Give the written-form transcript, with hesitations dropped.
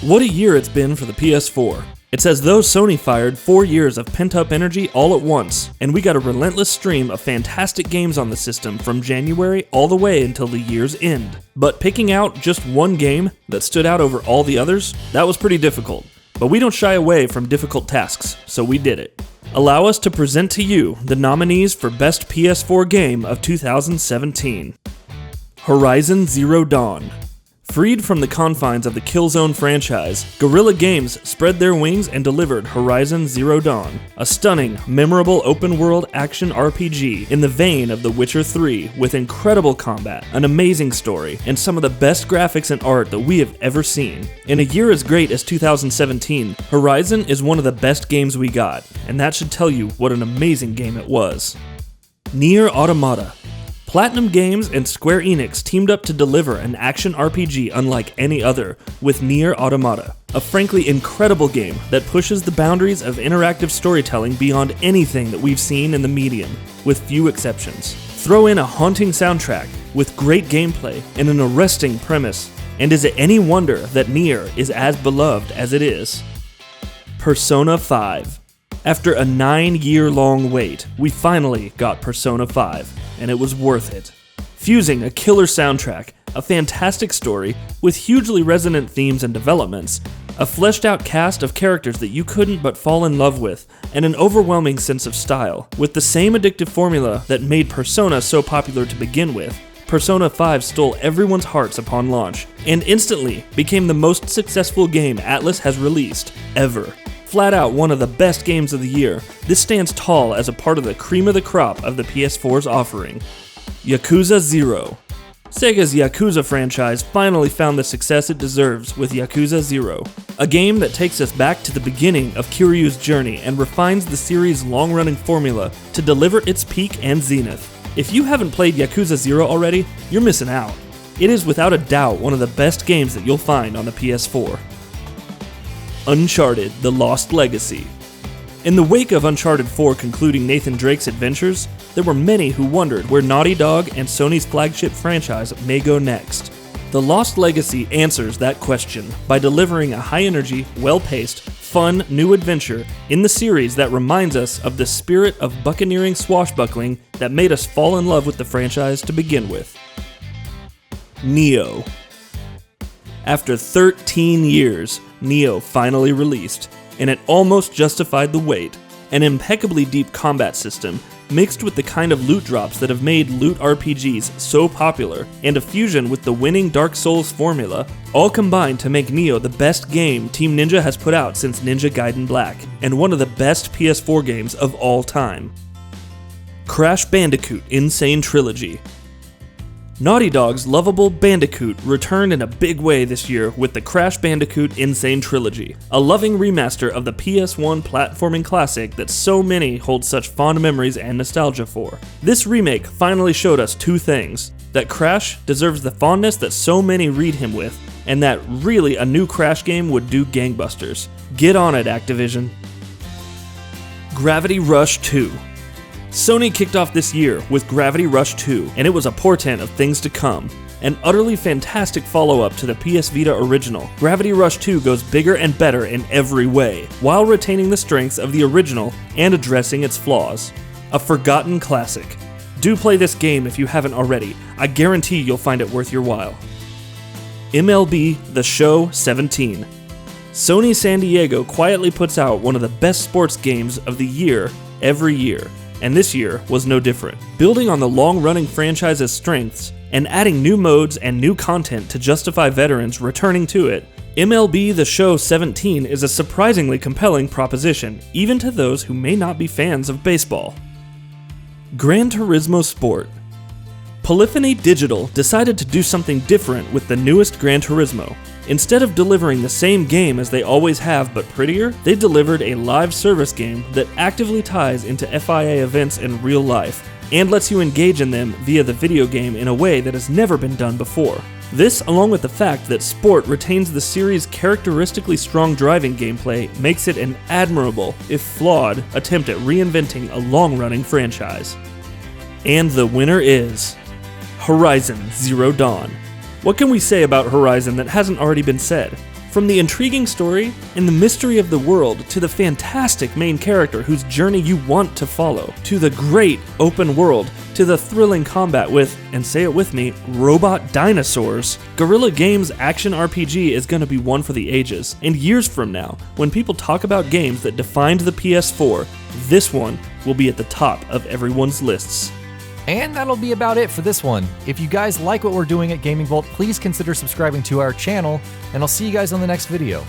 What a year it's been for the PS4. It's as though Sony fired 4 years of pent-up energy all at once, and we got a relentless stream of fantastic games on the system from January all the way until the year's end. But picking out just one game that stood out over all the others, that was pretty difficult. But we don't shy away from difficult tasks, so we did it. Allow us to present to you the nominees for Best PS4 Game of 2017. Horizon Zero Dawn. Freed from the confines of the Killzone franchise, Guerrilla Games spread their wings and delivered Horizon Zero Dawn, a stunning, memorable open-world action RPG in the vein of The Witcher 3, with incredible combat, an amazing story, and some of the best graphics and art that we have ever seen. In a year as great as 2017, Horizon is one of the best games we got, and that should tell you what an amazing game it was. NIER AUTOMATA. Platinum Games and Square Enix teamed up to deliver an action RPG unlike any other with NIER AUTOMATA, a frankly incredible game that pushes the boundaries of interactive storytelling beyond anything that we've seen in the medium, with few exceptions. Throw in a haunting soundtrack with great gameplay and an arresting premise, and is it any wonder that NIER is as beloved as it is? Persona 5. After a 9-year-long wait, we finally got Persona 5. And it was worth it. Fusing a killer soundtrack, a fantastic story with hugely resonant themes and developments, a fleshed out cast of characters that you couldn't but fall in love with, and an overwhelming sense of style. With the same addictive formula that made Persona so popular to begin with, Persona 5 stole everyone's hearts upon launch, and instantly became the most successful game Atlus has released, ever. Flat out one of the best games of the year, this stands tall as a part of the cream of the crop of the PS4's offering. YAKUZA 0. Sega's YAKUZA franchise finally found the success it deserves with YAKUZA 0, a game that takes us back to the beginning of Kiryu's journey and refines the series' long-running formula to deliver its peak and zenith. If you haven't played YAKUZA 0 already, you're missing out. It is without a doubt one of the best games that you'll find on the PS4. Uncharted: The Lost Legacy. In the wake of Uncharted 4 concluding Nathan Drake's adventures, there were many who wondered where Naughty Dog and Sony's flagship franchise may go next. The Lost Legacy answers that question by delivering a high-energy, well-paced, fun new adventure in the series that reminds us of the spirit of buccaneering swashbuckling that made us fall in love with the franchise to begin with. Nioh. After 13 years, Nioh finally released, and it almost justified the wait. An impeccably deep combat system, mixed with the kind of loot drops that have made loot RPGs so popular, and a fusion with the winning Dark Souls formula, all combined to make Nioh the best game Team Ninja has put out since Ninja Gaiden Black, and one of the best PS4 games of all time. Crash Bandicoot Insane Trilogy. Naughty Dog's lovable Bandicoot returned in a big way this year with the Crash Bandicoot Insane Trilogy, a loving remaster of the PS1 platforming classic that so many hold such fond memories and nostalgia for. This remake finally showed us two things: that Crash deserves the fondness that so many read him with, and that really a new Crash game would do gangbusters. Get on it, Activision. Gravity Rush 2. Sony kicked off this year with Gravity Rush 2, and it was a portent of things to come. An utterly fantastic follow-up to the PS Vita original, Gravity Rush 2 goes bigger and better in every way, while retaining the strengths of the original and addressing its flaws. A forgotten classic. Do play this game if you haven't already. I guarantee you'll find it worth your while. MLB The Show 17. Sony San Diego quietly puts out one of the best sports games of the year every year. And this year was no different. Building on the long-running franchise's strengths and adding new modes and new content to justify veterans returning to it, MLB The Show 17 is a surprisingly compelling proposition, even to those who may not be fans of baseball. Gran Turismo Sport. Polyphony Digital decided to do something different with the newest Gran Turismo. Instead of delivering the same game as they always have but prettier, they delivered a live service game that actively ties into FIA events in real life, and lets you engage in them via the video game in a way that has never been done before. This, along with the fact that Sport retains the series' characteristically strong driving gameplay, makes it an admirable, if flawed, attempt at reinventing a long-running franchise. And the winner is Horizon Zero Dawn. What can we say about Horizon that hasn't already been said? From the intriguing story and the mystery of the world to the fantastic main character whose journey you want to follow, to the great open world, to the thrilling combat with, and say it with me, robot dinosaurs, Guerrilla Games' action RPG is going to be one for the ages. And years from now, when people talk about games that defined the PS4, this one will be at the top of everyone's lists. And that'll be about it for this one. If you guys like what we're doing at GamingBolt, please consider subscribing to our channel, and I'll see you guys on the next video.